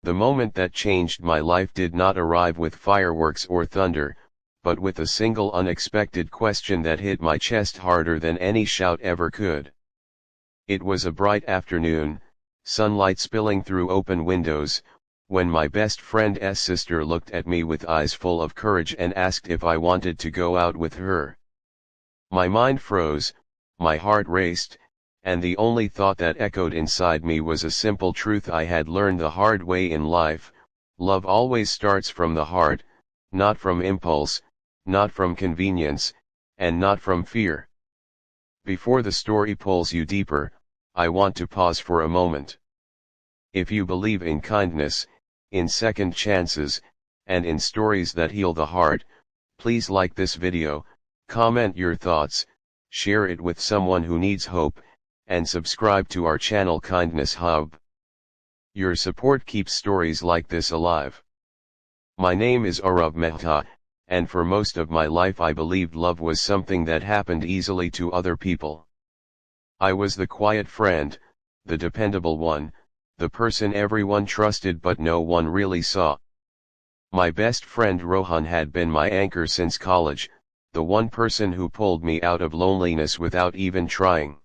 The moment that changed my life did not arrive with fireworks or thunder, but with a single unexpected question that hit my chest harder than any shout ever could. It was a bright afternoon, sunlight spilling through open windows, when my best friend's sister looked at me with eyes full of courage and asked if I wanted to go out with her. My mind froze, my heart raced, and the only thought that echoed inside me was a simple truth I had learned the hard way in life: love always starts from the heart, not from impulse, not from convenience, and not from fear. Before the story pulls you deeper, I want to pause for a moment. If you believe in kindness, in second chances, and in stories that heal the heart, please like this video, comment your thoughts, share it with someone who needs hope, and subscribe to our channel Kindness Hub. Your support keeps stories like this alive. My name is Arav Mehta, and for most of my life I believed love was something that happened easily to other people. I was the quiet friend, the dependable one, the person everyone trusted but no one really saw. My best friend Rohan had been my anchor since college, the one person who pulled me out of loneliness without even trying.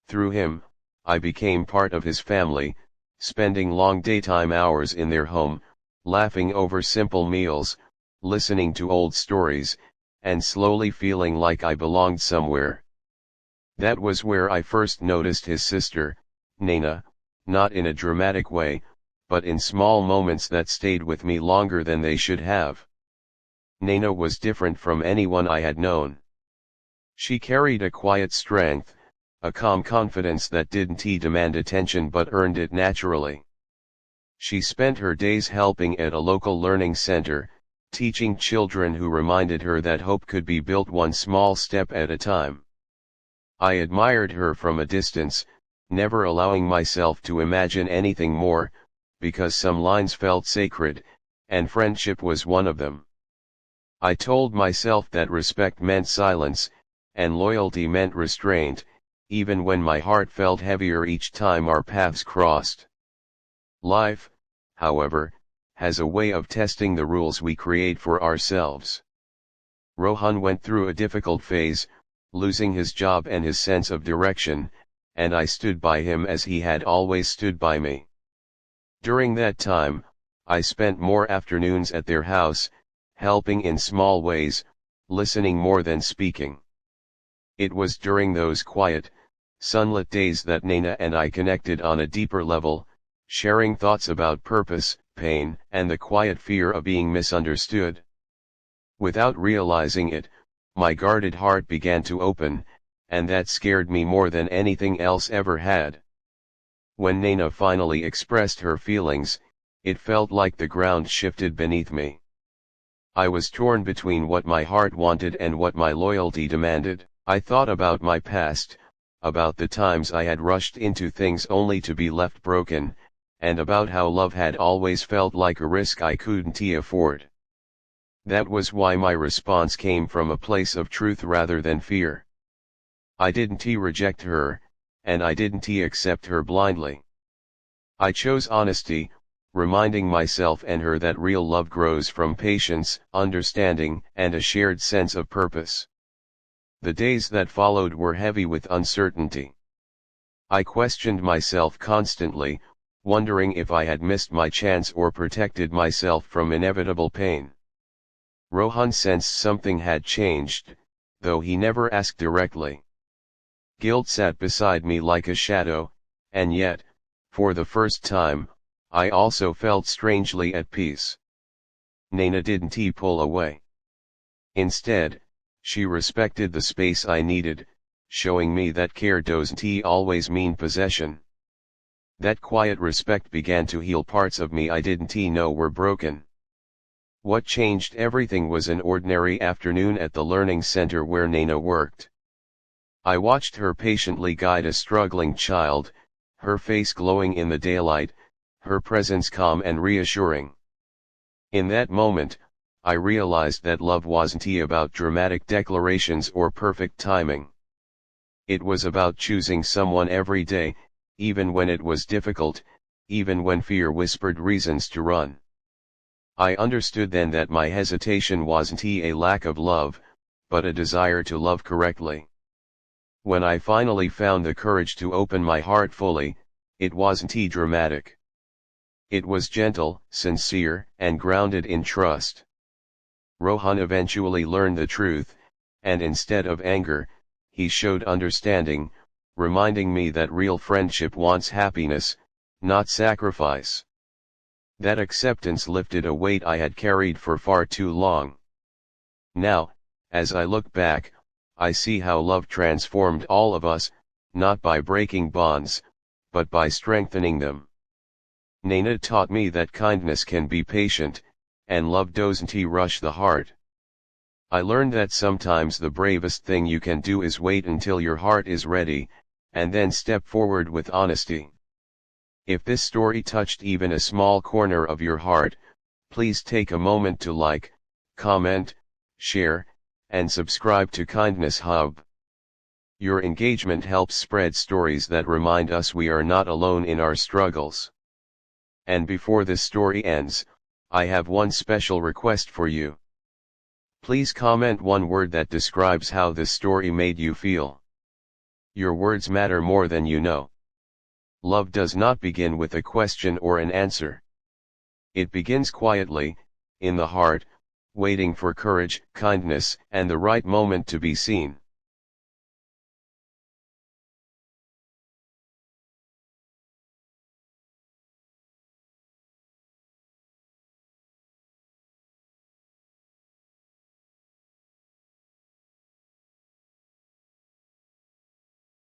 Through him, I became part of his family, spending long daytime hours in their home, laughing over simple meals, listening to old stories, and slowly feeling like I belonged somewhere. That was where I first noticed his sister, Naina, not in a dramatic way, but in small moments that stayed with me longer than they should have. Naina was different from anyone I had known. She carried a quiet strength, a calm confidence that didn't demand attention but earned it naturally. She spent her days helping at a local learning center, teaching children who reminded her that hope could be built one small step at a time. I admired her from a distance, never allowing myself to imagine anything more, because some lines felt sacred, and friendship was one of them. I told myself that respect meant silence, and loyalty meant restraint, even when my heart felt heavier each time our paths crossed. Life, however, has a way of testing the rules we create for ourselves. Rohan went through a difficult phase, losing his job and his sense of direction, and I stood by him as he had always stood by me. During that time, I spent more afternoons at their house, helping in small ways, listening more than speaking. It was during those quiet, sunlit days that Naina and I connected on a deeper level, sharing thoughts about purpose, pain, and the quiet fear of being misunderstood. Without realizing it, my guarded heart began to open, and that scared me more than anything else ever had. When Naina finally expressed her feelings, it felt like the ground shifted beneath me. I was torn between what my heart wanted and what my loyalty demanded. I thought about my past, about the times I had rushed into things only to be left broken, and about how love had always felt like a risk I couldn't afford. That was why my response came from a place of truth rather than fear. I didn't reject her, and I didn't accept her blindly. I chose honesty, reminding myself and her that real love grows from patience, understanding, and a shared sense of purpose. The days that followed were heavy with uncertainty. I questioned myself constantly, wondering if I had missed my chance or protected myself from inevitable pain. Rohan sensed something had changed, though he never asked directly. Guilt sat beside me like a shadow, and yet, for the first time, I also felt strangely at peace. Naina didn't pull away. Instead, she respected the space I needed, showing me that care doesn't always mean possession. That quiet respect began to heal parts of me I didn't know were broken. What changed everything was an ordinary afternoon at the learning center where Naina worked. I watched her patiently guide a struggling child, her face glowing in the daylight, her presence calm and reassuring. In that moment, I realized that love wasn't about dramatic declarations or perfect timing. It was about choosing someone every day, even when it was difficult, even when fear whispered reasons to run. I understood then that my hesitation wasn't a lack of love, but a desire to love correctly. When I finally found the courage to open my heart fully, it wasn't dramatic. It was gentle, sincere, and grounded in trust. Rohan eventually learned the truth, and instead of anger, he showed understanding, reminding me that real friendship wants happiness, not sacrifice. That acceptance lifted a weight I had carried for far too long. Now, as I look back, I see how love transformed all of us, not by breaking bonds, but by strengthening them. Naina taught me that kindness can be patient, and love doesn't rush the heart. I learned that sometimes the bravest thing you can do is wait until your heart is ready, and then step forward with honesty. If this story touched even a small corner of your heart, please take a moment to like, comment, share, and subscribe to Kindness Hub. Your engagement helps spread stories that remind us we are not alone in our struggles. And before this story ends, I have one special request for you. Please comment one word that describes how this story made you feel. Your words matter more than you know. Love does not begin with a question or an answer. It begins quietly, in the heart, waiting for courage, kindness, and the right moment to be seen.